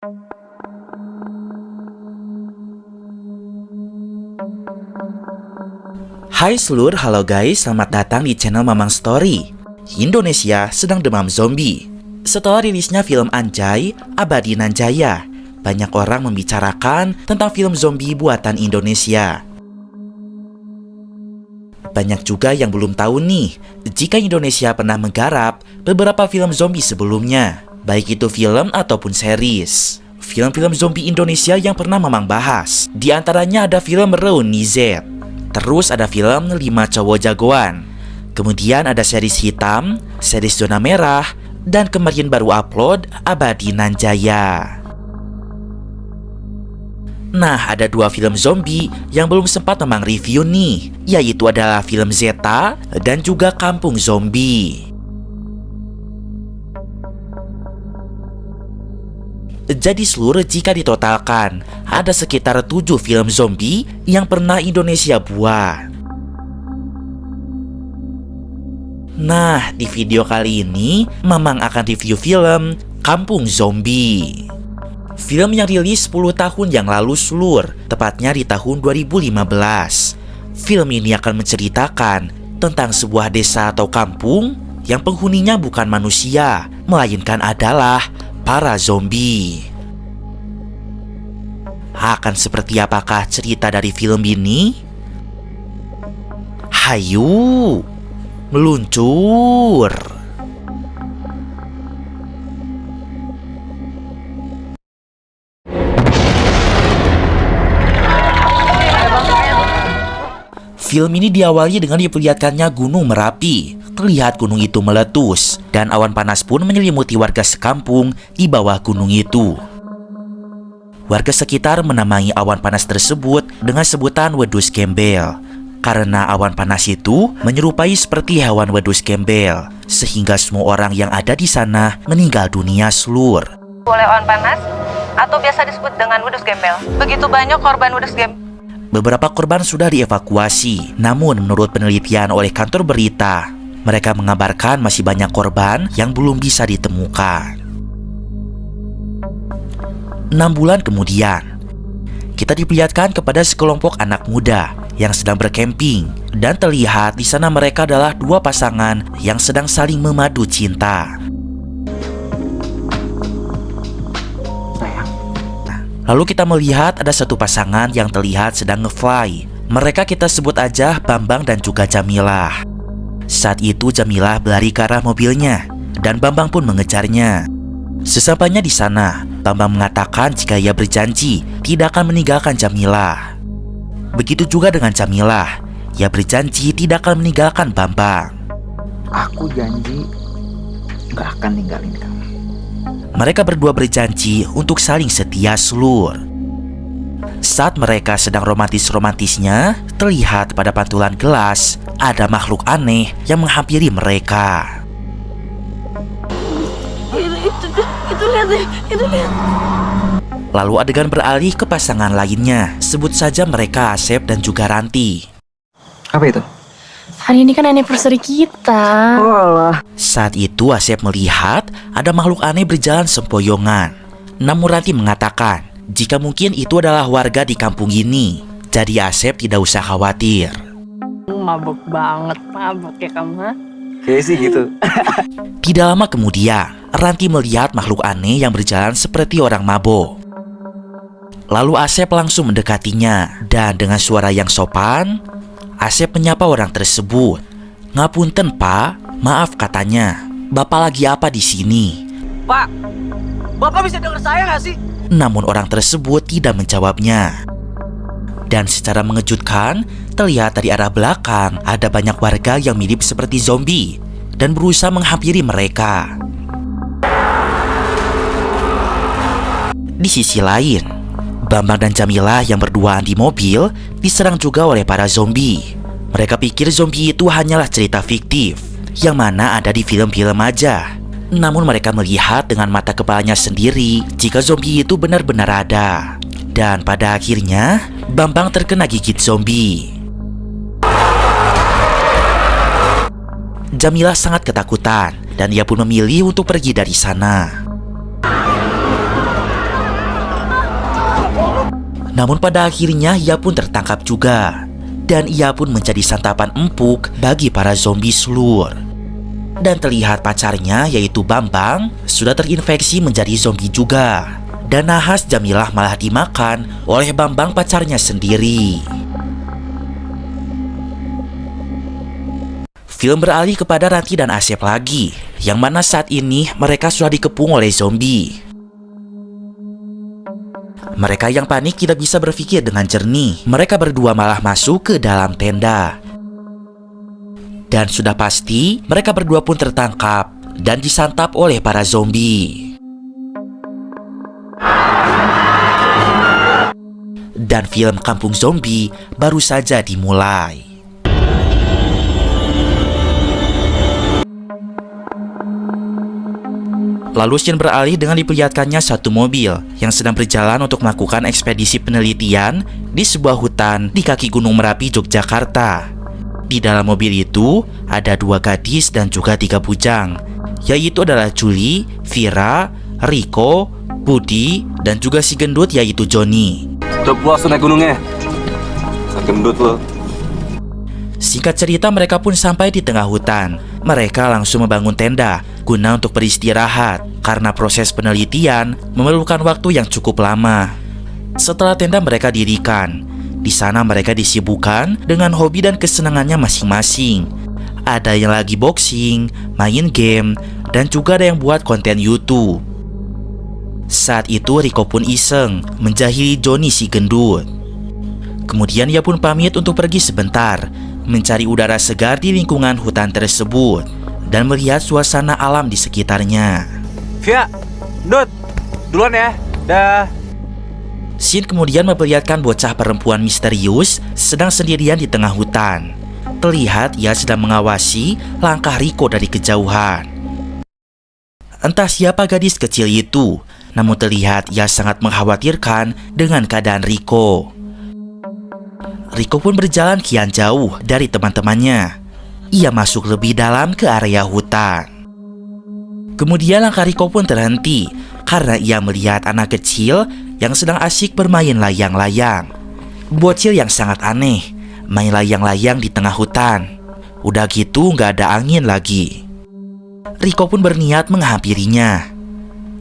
Hai seluruh, halo guys, selamat datang di channel Mamang Story. Indonesia sedang demam zombie. Setelah rilisnya film Anjay, Abadi Nan Jaya, banyak orang membicarakan tentang film zombie buatan Indonesia. Banyak juga yang belum tahu nih, jika Indonesia pernah menggarap beberapa film zombie sebelumnya, baik itu film ataupun series. Film-film zombie Indonesia yang pernah Mamang bahas, di antaranya ada film Reuni Z. Terus ada film 5 Cowok Jagoan. Kemudian ada series Hitam, series Zona Merah, dan kemarin baru upload Abadi Nan Jaya. Nah, ada 2 film zombie yang belum sempat Mamang review nih, yaitu adalah film Zeta dan juga Kampung Zombie. Jadi seluruh jika ditotalkan, ada sekitar 7 film zombie yang pernah Indonesia buat. Nah, di video kali ini, Mamang akan review film Kampung Zombie. Film yang rilis 10 tahun yang lalu seluruh, tepatnya di tahun 2015. Film ini akan menceritakan tentang sebuah desa atau kampung yang penghuninya bukan manusia, melainkan adalah para zombie. Akan seperti apakah cerita dari film ini? Hayu, meluncur! Film ini diawali dengan diperlihatkannya Gunung Merapi. Terlihat gunung itu meletus, dan awan panas pun menyelimuti warga sekampung di bawah gunung itu. Warga sekitar menamai awan panas tersebut dengan sebutan wedus gembel, karena awan panas itu menyerupai seperti hewan wedus gembel, sehingga semua orang yang ada di sana meninggal dunia seluruh. Oleh awan panas, atau biasa disebut dengan wedus gembel. Begitu banyak korban wedus gembel. Beberapa korban sudah dievakuasi, namun menurut penelitian oleh kantor berita, mereka mengabarkan masih banyak korban yang belum bisa ditemukan. 6 bulan kemudian, kita diperlihatkan kepada sekelompok anak muda yang sedang berkemping, dan terlihat di sana mereka adalah 2 pasangan yang sedang saling memadu cinta. Lalu kita melihat ada satu pasangan yang terlihat sedang nge-fly. Mereka kita sebut aja Bambang dan juga Jamilah. Saat itu Jamilah berlari ke arah mobilnya, dan Bambang pun mengejarnya. Sesampainya di sana, Bambang mengatakan jika ia berjanji tidak akan meninggalkan Jamilah. Begitu juga dengan Jamilah, ia berjanji tidak akan meninggalkan Bambang. Aku janji gak akan ninggalin kamu. Mereka berdua berjanji untuk saling setia seluruh. Saat mereka sedang romantis-romantisnya, terlihat pada pantulan gelas ada makhluk aneh yang menghampiri mereka. Itu lihat. Lalu adegan beralih ke pasangan lainnya. Sebut saja mereka Asep dan juga Ranti. Apa itu? Hari ini kan anniversary kita. Walah. Saat itu Asep melihat ada makhluk aneh berjalan sempoyongan. Namun Ranti mengatakan jika mungkin itu adalah warga di kampung ini. Jadi Asep tidak usah khawatir. Mabuk banget, mabuk ya kamu, ha? Kayak sih gitu. Tidak lama kemudian, Ranti melihat makhluk aneh yang berjalan seperti orang mabuk. Lalu Asep langsung mendekatinya, dan dengan suara yang sopan, Asep menyapa orang tersebut. "Ngapunten, Pak. Maaf," katanya. "Bapak lagi apa di sini?" "Pak, Bapak bisa dengar saya nggak sih?" Namun orang tersebut tidak menjawabnya. Dan secara mengejutkan, terlihat dari arah belakang ada banyak warga yang mirip seperti zombie dan berusaha menghampiri mereka. Di sisi lain, Bambang dan Jamilah yang berduaan di mobil diserang juga oleh para zombie. Mereka pikir zombie itu hanyalah cerita fiktif yang mana ada di film-film aja. Namun mereka melihat dengan mata kepalanya sendiri jika zombie itu benar-benar ada. Dan pada akhirnya, Bambang terkena gigit zombie. Jamilah sangat ketakutan dan ia pun memilih untuk pergi dari sana. Namun pada akhirnya ia pun tertangkap juga. Dan ia pun menjadi santapan empuk bagi para zombie slur. Dan terlihat pacarnya yaitu Bambang sudah terinfeksi menjadi zombie juga. Dan nahas Jamilah malah dimakan oleh Bambang pacarnya sendiri. Film beralih kepada Ranti dan Asep lagi, yang mana saat ini mereka sudah dikepung oleh zombie. Mereka yang panik tidak bisa berpikir dengan jernih. Mereka berdua malah masuk ke dalam tenda. Dan sudah pasti mereka berdua pun tertangkap dan disantap oleh para zombie. Dan film Kampung Zombie baru saja dimulai. Lalu scene beralih dengan diperlihatkannya satu mobil yang sedang berjalan untuk melakukan ekspedisi penelitian di sebuah hutan di kaki Gunung Merapi, Yogyakarta. Di dalam mobil itu ada 2 gadis dan juga 3 bujang, yaitu adalah Juli, Vira, Riko, Budi, dan juga si gendut yaitu Joni. Udah puas naik gunungnya? Gendut lo. Singkat cerita mereka pun sampai di tengah hutan. Mereka langsung membangun tenda guna untuk beristirahat karena proses penelitian memerlukan waktu yang cukup lama. Setelah tenda mereka dirikan, di sana mereka disibukkan dengan hobi dan kesenangannya masing-masing. Ada yang lagi boxing, main game, dan juga ada yang buat konten YouTube. Saat itu Riko pun iseng menjahili Joni si gendut. Kemudian ia pun pamit untuk pergi sebentar, mencari udara segar di lingkungan hutan tersebut dan melihat suasana alam di sekitarnya. Via, Dut, duluan ya. Dah. Scene kemudian memperlihatkan bocah perempuan misterius sedang sendirian di tengah hutan. Terlihat ia sedang mengawasi langkah Riko dari kejauhan. Entah siapa gadis kecil itu, namun terlihat ia sangat mengkhawatirkan dengan keadaan Riko. Riko pun berjalan kian jauh dari teman-temannya. Ia masuk lebih dalam ke area hutan. Kemudian langkah Riko pun terhenti karena ia melihat anak kecil yang sedang asyik bermain layang-layang. Bocil yang sangat aneh, main layang-layang di tengah hutan. Udah gitu gak ada angin lagi. Riko pun berniat menghampirinya.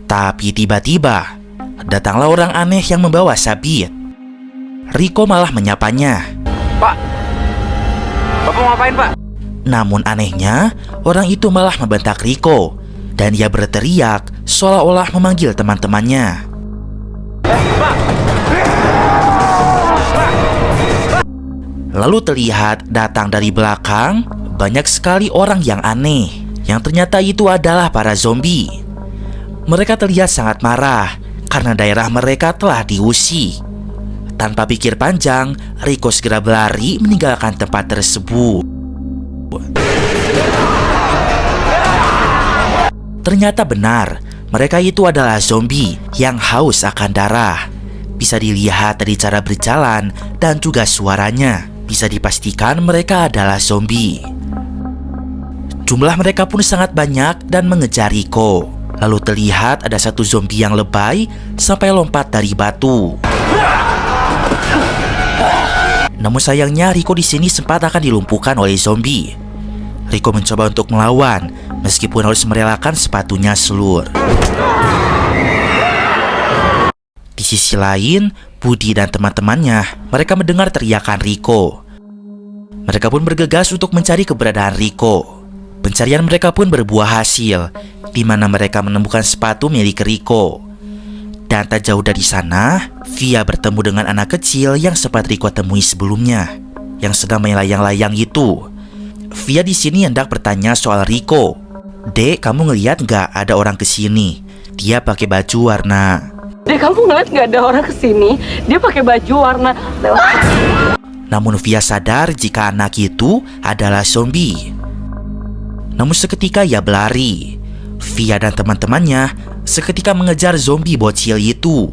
Tapi tiba-tiba datanglah orang aneh yang membawa sabit. Riko malah menyapanya. Pak, Bapak mau ngapain, Pak? Namun anehnya, orang itu malah membentak Riko dan ia berteriak seolah-olah memanggil teman-temannya. Lalu terlihat datang dari belakang banyak sekali orang yang aneh, yang ternyata itu adalah para zombie. Mereka terlihat sangat marah karena daerah mereka telah diusir. Tanpa pikir panjang, Riko segera berlari meninggalkan tempat tersebut. Ternyata benar, mereka itu adalah zombie yang haus akan darah. Bisa dilihat dari cara berjalan dan juga suaranya. Bisa dipastikan mereka adalah zombie. Jumlah mereka pun sangat banyak dan mengejar Riko. Lalu terlihat ada satu zombie yang lebay sampai lompat dari batu. Namun sayangnya Riko di sini sempat akan dilumpuhkan oleh zombie. Riko mencoba untuk melawan meskipun harus merelakan sepatunya selur. Di sisi lain, Budi dan teman-temannya mereka mendengar teriakan Riko. Mereka pun bergegas untuk mencari keberadaan Riko. Pencarian mereka pun berbuah hasil, di mana mereka menemukan sepatu milik Riko. Dan tak jauh dari sana, Via bertemu dengan anak kecil yang sempat Riko temui sebelumnya, yang sedang main layang-layang itu. Via di sini hendak bertanya soal Riko. Dek, kamu ngeliat nggak ada orang kesini? Dia pakai baju warna. Dek, kamu ngeliat nggak ada orang kesini? Dia pakai baju warna. Namun Via sadar jika anak itu adalah zombie. Namun seketika ia berlari. Via dan teman-temannya seketika mengejar zombie bocil itu.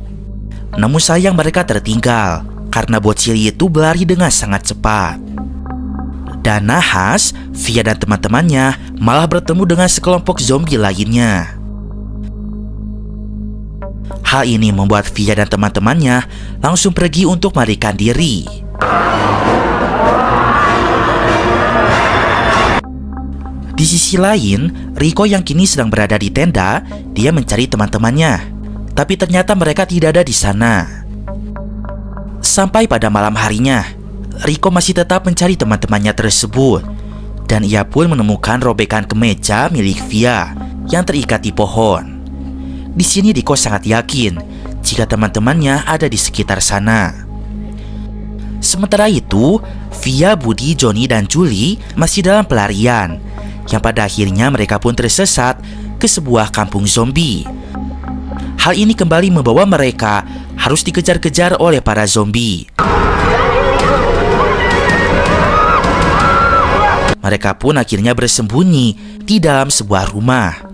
Namun sayang mereka tertinggal karena bocil itu berlari dengan sangat cepat. Dan nahas, Via dan teman-temannya malah bertemu dengan sekelompok zombie lainnya. Hal ini membuat Via dan teman-temannya langsung pergi untuk melarikan diri. Di sisi lain, Rico yang kini sedang berada di tenda, dia mencari teman-temannya. Tapi ternyata mereka tidak ada di sana. Sampai pada malam harinya, Rico masih tetap mencari teman-temannya tersebut. Dan ia pun menemukan robekan kemeja milik Via yang terikat di pohon. Di sini Rico sangat yakin jika teman-temannya ada di sekitar sana. Sementara itu, Via, Budi, Johnny, dan Julie masih dalam pelarian, yang pada akhirnya mereka pun tersesat ke sebuah kampung zombie. Hal ini kembali membawa mereka harus dikejar-kejar oleh para zombie. Mereka pun akhirnya bersembunyi di dalam sebuah rumah.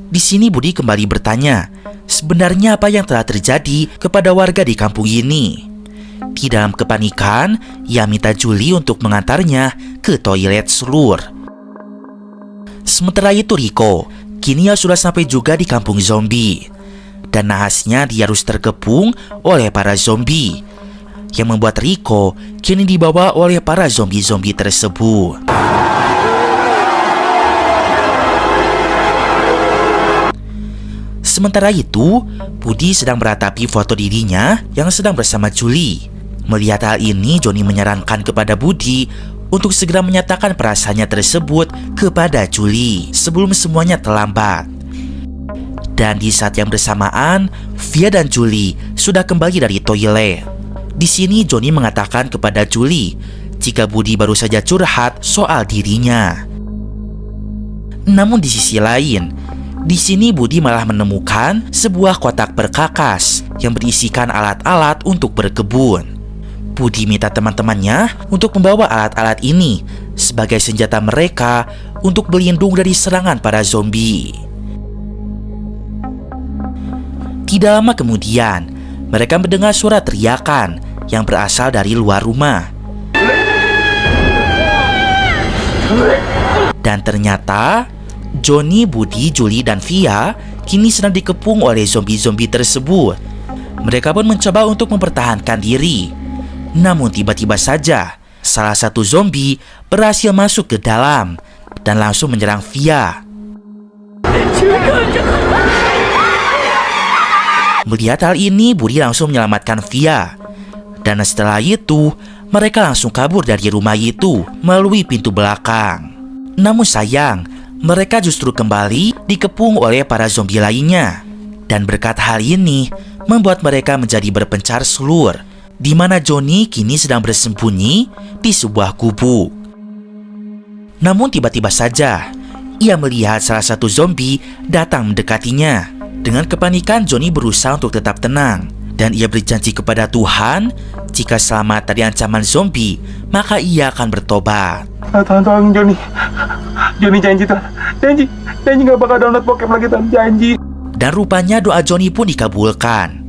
Di sini Budi kembali bertanya, sebenarnya apa yang telah terjadi kepada warga di kampung ini. Di dalam kepanikan, ia minta Julie untuk mengantarnya ke toilet selur. Sementara itu Rico, kini ia sudah sampai juga di kampung zombie. Dan nahasnya dia harus terkepung oleh para zombie, yang membuat Rico kini dibawa oleh para zombie-zombie tersebut. Sementara itu, Budi sedang meratapi foto dirinya yang sedang bersama Julie. Melihat hal ini, Johnny menyarankan kepada Budi untuk segera menyatakan perasaannya tersebut kepada Julie sebelum semuanya terlambat. Dan di saat yang bersamaan, Via dan Julie sudah kembali dari toilet. Di sini Johnny mengatakan kepada Julie jika Budi baru saja curhat soal dirinya. Namun di sisi lain, di sini Budi malah menemukan sebuah kotak perkakas yang berisikan alat-alat untuk berkebun. Budi minta teman-temannya untuk membawa alat-alat ini sebagai senjata mereka untuk berlindung dari serangan para zombie. Tidak lama kemudian, mereka mendengar suara teriakan yang berasal dari luar rumah. Dan ternyata Johnny, Budi, Julie, dan Via kini sedang dikepung oleh zombie-zombie tersebut. Mereka pun mencoba untuk mempertahankan diri. Namun tiba-tiba saja salah satu zombie berhasil masuk ke dalam dan langsung menyerang Via. Melihat hal ini, Budi langsung menyelamatkan Via. Dan setelah itu, mereka langsung kabur dari rumah itu melalui pintu belakang. Namun sayang, mereka justru kembali dikepung oleh para zombie lainnya. Dan berkat hal ini, membuat mereka menjadi berpencar selur, di mana Johnny kini sedang bersembunyi di sebuah gubuk. Namun tiba-tiba saja, ia melihat salah satu zombie datang mendekatinya. Dengan kepanikan, Johnny berusaha untuk tetap tenang. Dan ia berjanji kepada Tuhan, jika selamat dari ancaman zombie, maka ia akan bertobat. Tolong Johnny. Johnny janji Tuhan. Janji gak bakal download bokep lagi Tuhan. Janji. Dan rupanya doa Johnny pun dikabulkan.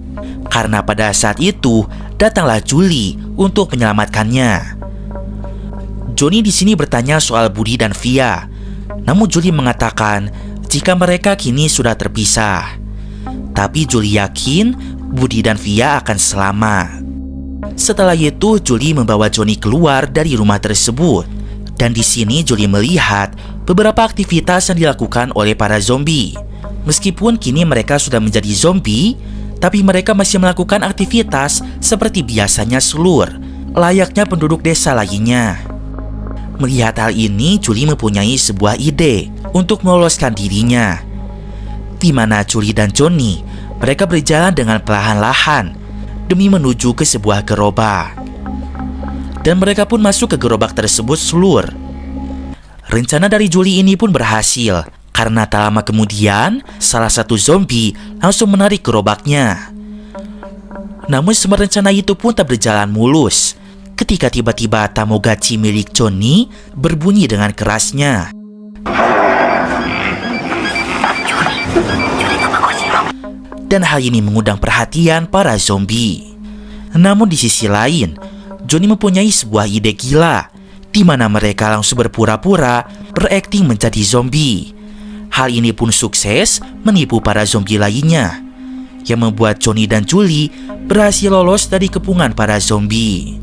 Karena pada saat itu datanglah Julie untuk menyelamatkannya. Johnny di sini bertanya soal Budi dan Via. Namun Julie mengatakan jika mereka kini sudah terpisah. Tapi Julie yakin Budi dan Via akan selamat. Setelah itu Julie membawa Johnny keluar dari rumah tersebut. Dan di sini Julie melihat beberapa aktivitas yang dilakukan oleh para zombie. Meskipun kini mereka sudah menjadi zombie, tapi mereka masih melakukan aktivitas seperti biasanya selur, layaknya penduduk desa lainnya. Melihat hal ini, Julie mempunyai sebuah ide untuk meloloskan dirinya. Di mana Julie dan Johnny, mereka berjalan dengan perlahan-lahan demi menuju ke sebuah gerobak. Dan mereka pun masuk ke gerobak tersebut selur. Rencana dari Julie ini pun berhasil, karena tak lama kemudian salah satu zombie langsung menarik gerobaknya. Namun semua rencana itu pun tak berjalan mulus ketika tiba-tiba Tamagotchi milik Johnny berbunyi dengan kerasnya. Dan hal ini mengundang perhatian para zombie. Namun di sisi lain, Johnny mempunyai sebuah ide gila, di mana mereka langsung berpura-pura berakting menjadi zombie. Hal ini pun sukses menipu para zombie lainnya, yang membuat Johnny dan Julie berhasil lolos dari kepungan para zombie.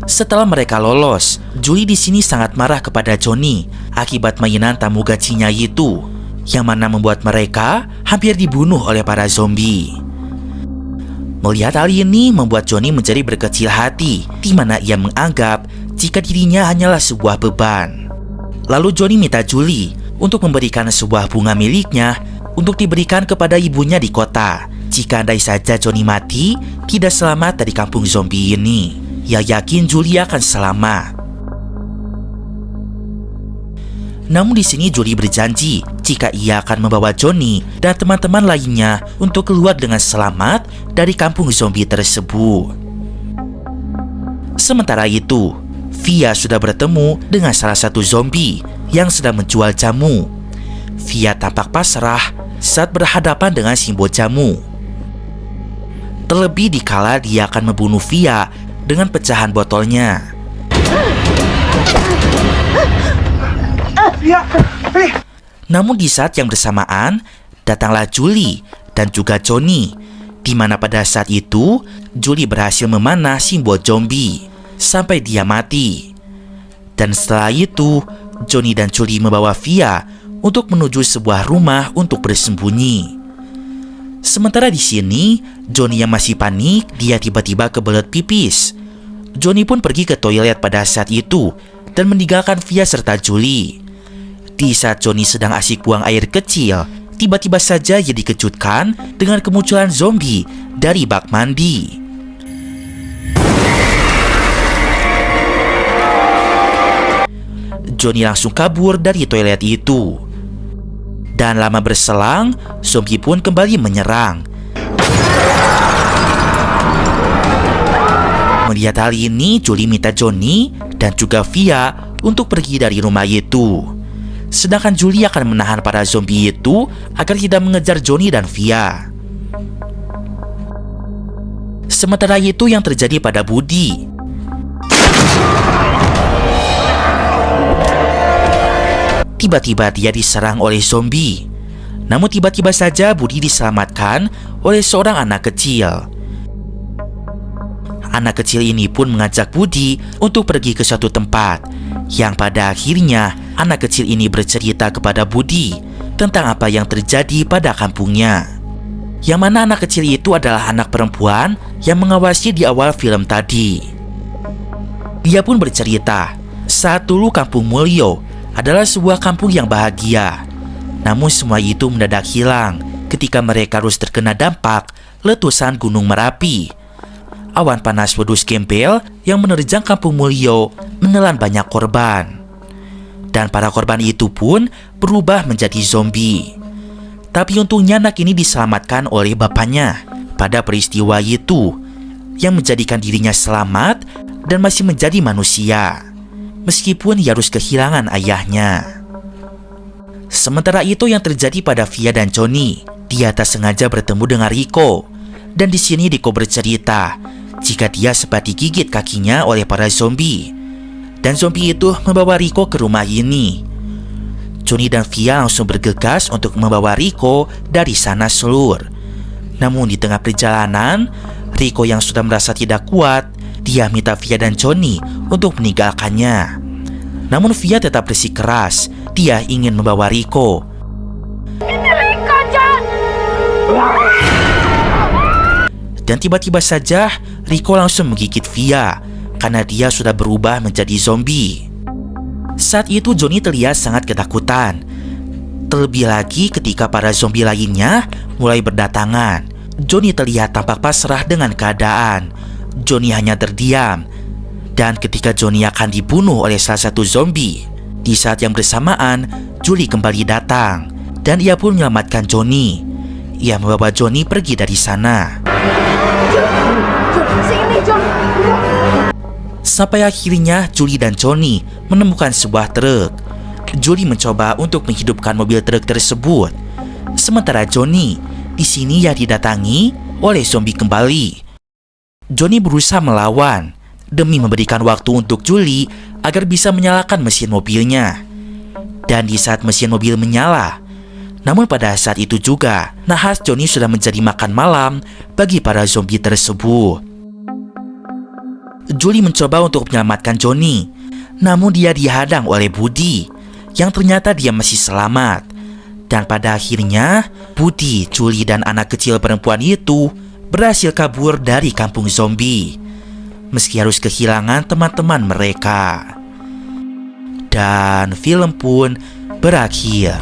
Setelah mereka lolos, Julie di sini sangat marah kepada Johnny akibat mainan Tamagotchi-nya itu, yang mana membuat mereka hampir dibunuh oleh para zombie. Melihat hal ini membuat Johnny menjadi berkecil hati, di mana ia menganggap jika dirinya hanyalah sebuah beban. Lalu Johnny minta Julie untuk memberikan sebuah bunga miliknya untuk diberikan kepada ibunya di kota. Jika andai saja Johnny mati, tidak selamat dari kampung zombie ini, ia yakin Julie akan selamat. Namun di sini Julie berjanji jika ia akan membawa Johnny dan teman-teman lainnya untuk keluar dengan selamat dari kampung zombie tersebut. Sementara itu, Via sudah bertemu dengan salah satu zombie yang sedang menjual jamu. Via tampak pasrah saat berhadapan dengan simbol jamu. Terlebih dikala dia akan membunuh Via dengan pecahan botolnya. Namun di saat yang bersamaan, datanglah Julie dan juga Johnny, di mana pada saat itu Julie berhasil memanah simbol zombie sampai dia mati. Dan setelah itu, Johnny dan Julie membawa Via untuk menuju sebuah rumah untuk bersembunyi. Sementara di sini, Johnny yang masih panik, dia tiba-tiba kebelet pipis. Johnny pun pergi ke toilet pada saat itu dan meninggalkan Via serta Julie. Di saat Johnny sedang asik buang air kecil, tiba-tiba saja ia dikejutkan dengan kemunculan zombie dari bak mandi. Johnny langsung kabur dari toilet itu. Dan lama berselang, zombie pun kembali menyerang. Melihat hal ini, Julie minta Johnny dan juga Via untuk pergi dari rumah itu. Sedangkan Julie akan menahan para zombie itu agar tidak mengejar Johnny dan Via. Sementara itu yang terjadi pada Budi. Tiba-tiba dia diserang oleh zombie. Namun tiba-tiba saja Budi diselamatkan oleh seorang anak kecil. Anak kecil ini pun mengajak Budi untuk pergi ke suatu tempat, yang pada akhirnya anak kecil ini bercerita kepada Budi tentang apa yang terjadi pada kampungnya. Yang mana anak kecil itu adalah anak perempuan yang mengawasi di awal film tadi. Dia pun bercerita, saat dulu Kampung Mulyo adalah sebuah kampung yang bahagia. Namun semua itu mendadak hilang ketika mereka harus terkena dampak letusan Gunung Merapi. Awan panas wedus gembel yang menerjang Kampung Mulyo menelan banyak korban. Dan para korban itu pun berubah menjadi zombie. Tapi untungnya anak ini diselamatkan oleh bapaknya pada peristiwa itu, yang menjadikan dirinya selamat dan masih menjadi manusia, meskipun ia harus kehilangan ayahnya. Sementara itu yang terjadi pada Via dan Johnny, dia tak sengaja bertemu dengan Rico. Dan di sini Rico bercerita jika dia sempat digigit kakinya oleh para zombie. Dan zombie itu membawa Rico ke rumah ini. Johnny dan Via langsung bergegas untuk membawa Rico dari sana seluruh. Namun di tengah perjalanan, Rico yang sudah merasa tidak kuat, dia minta Via dan Johnny untuk meninggalkannya. Namun Via tetap bersikeras, dia ingin membawa Rico. Ini Rika, John! Dan tiba-tiba saja Rico langsung menggigit Via karena dia sudah berubah menjadi zombie. Saat itu Johnny terlihat sangat ketakutan. Terlebih lagi ketika para zombie lainnya mulai berdatangan. Johnny terlihat tampak pasrah dengan keadaan. Johnny hanya terdiam. Dan ketika Johnny akan dibunuh oleh salah satu zombie, di saat yang bersamaan Julie kembali datang. Dan ia pun menyelamatkan Johnny. Ia membawa Johnny pergi dari sana. Sampai akhirnya Julie dan Johnny menemukan sebuah truk. Julie mencoba untuk menghidupkan mobil truk tersebut. Sementara Johnny di sini ia didatangi oleh zombie kembali. Johnny berusaha melawan demi memberikan waktu untuk Julie agar bisa menyalakan mesin mobilnya. Dan di saat mesin mobil menyala, Namun pada saat itu juga, nahas Johnny sudah menjadi makan malam bagi para zombie tersebut. Julie mencoba untuk menyelamatkan Johnny, namun dia dihadang oleh Budi, yang ternyata dia masih selamat. Dan pada akhirnya, Budi, Julie, dan anak kecil perempuan itu berhasil kabur dari kampung zombie, meski harus kehilangan teman-teman mereka. Dan film pun berakhir.